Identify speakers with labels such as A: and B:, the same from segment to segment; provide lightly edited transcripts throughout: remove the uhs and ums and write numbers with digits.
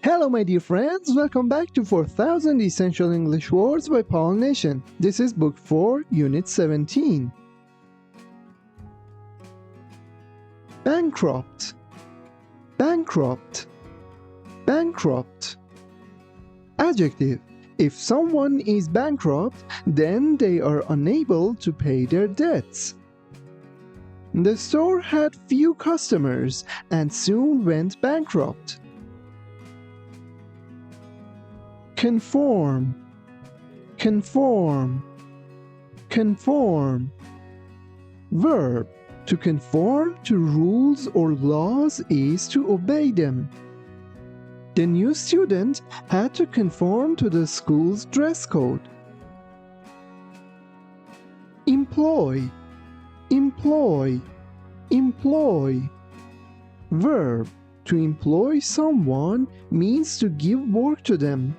A: Hello my dear friends, welcome back to 4000 Essential English Words by Paul Nation. This is Book 4, Unit 17. Bankrupt, bankrupt, bankrupt. Adjective. If someone is bankrupt, then they are unable to pay their debts. The store had few customers and soon went bankrupt. Conform, conform, conform. Verb. To conform to rules or laws is to obey them. The new student had to conform to the school's dress code. Employ, employ, employ. Verb. To employ someone means to give work to them.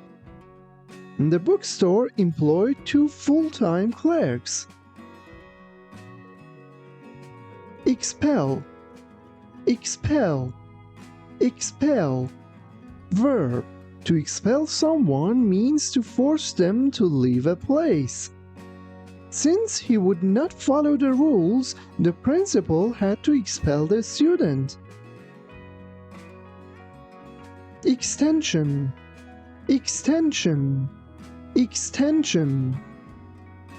A: The bookstore employed 2 full-time clerks. Expel, expel, expel. Verb. To expel someone means to force them to leave a place. Since he would not follow the rules, the principal had to expel the student. Extension, extension, extension.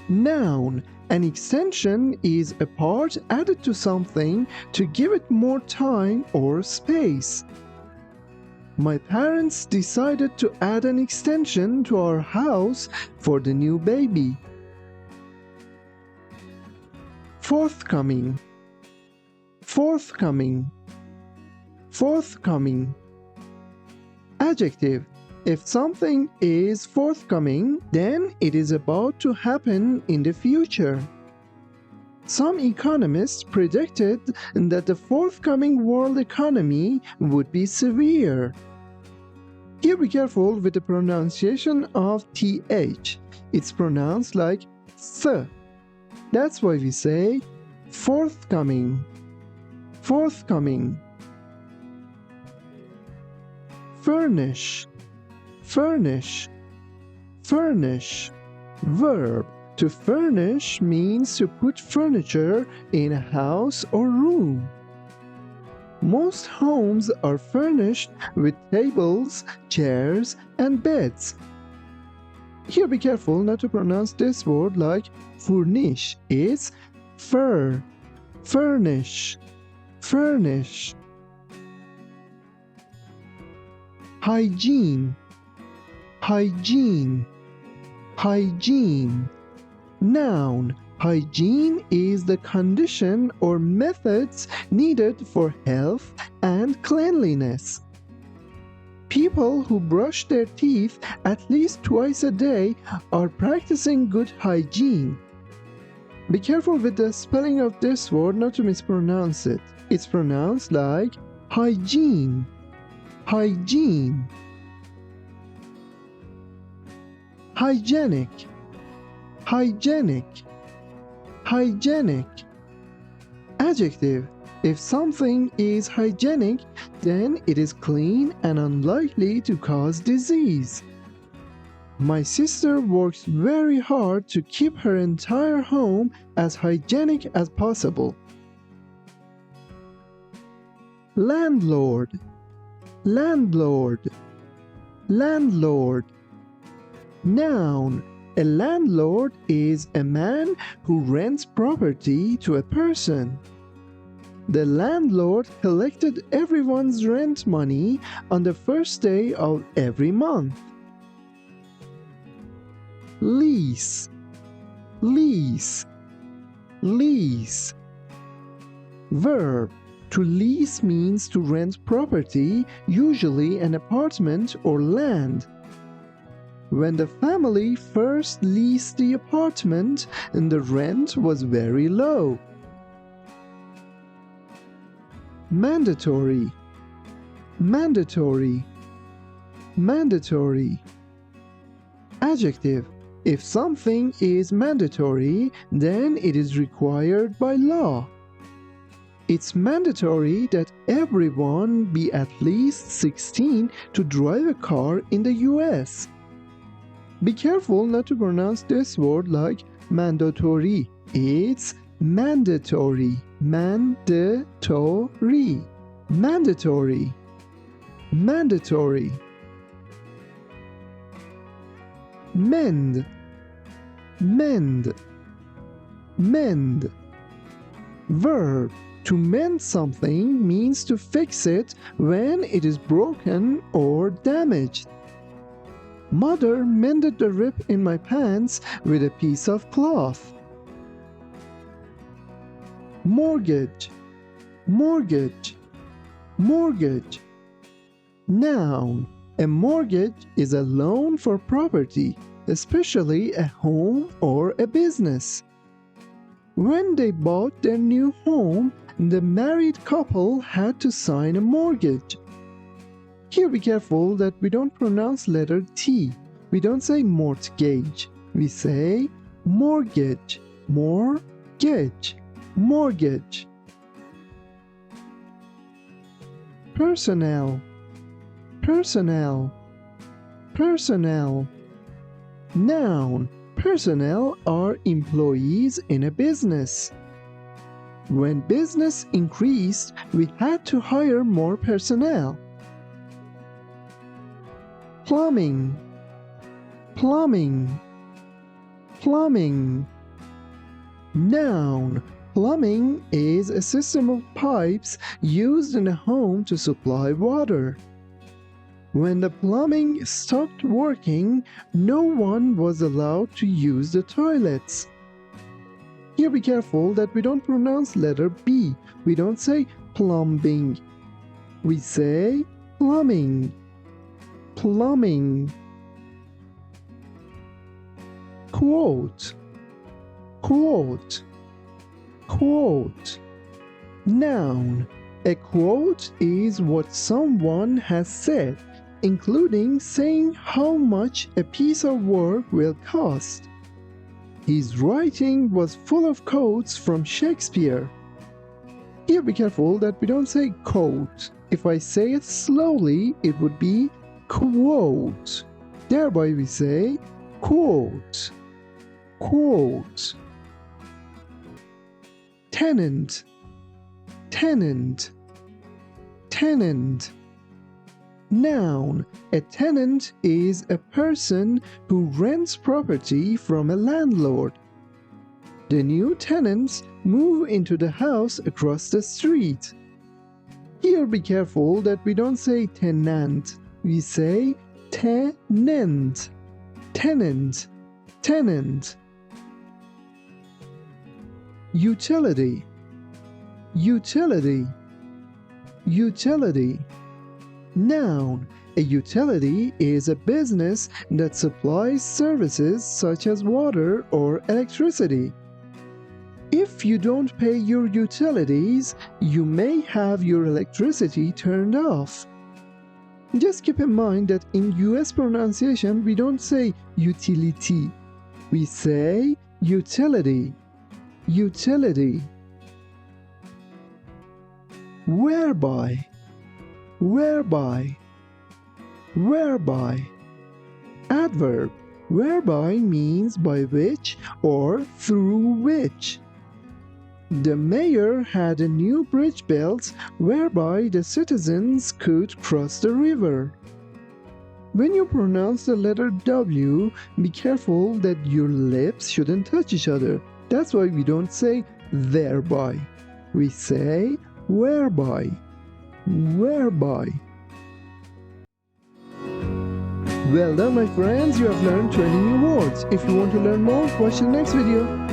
A: Noun. An extension is a part added to something to give it more time or space. My parents decided to add an extension to our house for the new baby. Forthcoming, forthcoming, forthcoming. Adjective. If something is forthcoming, then it is about to happen in the future. Some economists predicted that the forthcoming world economy would be severe. Here be careful with the pronunciation of TH. It's pronounced like th. That's why we say forthcoming, forthcoming. Furnish, furnish, furnish. Verb. To furnish means to put furniture in a house or room. Most homes are furnished with tables, chairs, and beds. Here be careful not to pronounce this word like furnish. It's furnish, furnish. Hygiene, hygiene, hygiene. Noun. Hygiene is the condition or methods needed for health and cleanliness. People who brush their teeth at least twice a day are practicing good hygiene. Be careful with the spelling of this word not to mispronounce it. It's pronounced like hygiene, hygiene. Hygienic, hygienic, hygienic. Adjective. If something is hygienic, then it is clean and unlikely to cause disease. My sister works very hard to keep her entire home as hygienic as possible. Landlord, landlord, landlord. Noun. A landlord is a man who rents property to a person. The landlord collected everyone's rent money on the first day of every month. Lease, lease, lease. Verb. To lease means to rent property, usually an apartment or land. When the family first leased the apartment, the rent was very low. Mandatory, mandatory, mandatory. Adjective. If something is mandatory, then it is required by law. It's mandatory that everyone be at least 16 to drive a car in the US. Be careful not to pronounce this word like mandatory. It's mandatory. Mandatory. Mandatory. Mandatory. Mend. Mend. Mend. Verb. To mend something means to fix it when it is broken or damaged. Mother mended the rip in my pants with a piece of cloth. Mortgage. Mortgage. Mortgage. Noun. A mortgage is a loan for property, especially a home or a business. When they bought their new home, the married couple had to sign a mortgage. Here be careful that we don't pronounce letter T. We don't say mortgage. We say mortgage. Mortgage. Mortgage. Personnel. Personnel. Personnel. Noun. Personnel are employees in a business. When business increased, we had to hire more personnel. Plumbing. Plumbing. Plumbing. Noun. Plumbing is a system of pipes used in a home to supply water. When the plumbing stopped working, no one was allowed to use the toilets. Here be careful that we don't pronounce letter B. We don't say plumbing. We say plumbing. Plumbing. Quote. Quote. Quote. Noun. A quote is what someone has said, including saying how much a piece of work will cost. His writing was full of quotes from Shakespeare. Here be careful that we don't say quote. If I say it slowly, it would be quote. Thereby we say quote. Quote. Tenant. Tenant. Tenant. Noun. A tenant is a person who rents property from a landlord. The new tenants move into the house across the street. Here be careful that we don't say tenant. We say tenant. Tenant. Tenant. Utility. Utility. Utility. Noun. A utility is a business that supplies services such as water or electricity. If you don't pay your utilities, you may have your electricity turned off. Just keep in mind that in US pronunciation, we don't say utility. We say utility. Utility. Whereby. Whereby. Whereby. Adverb. Whereby means by which or through which. The mayor had a new bridge built whereby the citizens could cross the river. When you pronounce the letter W, be careful that your lips shouldn't touch each other. That's why we don't say thereby. We say whereby. Whereby. Well done, my friends, you have learned 20 new words. If you want to learn more, watch the next video.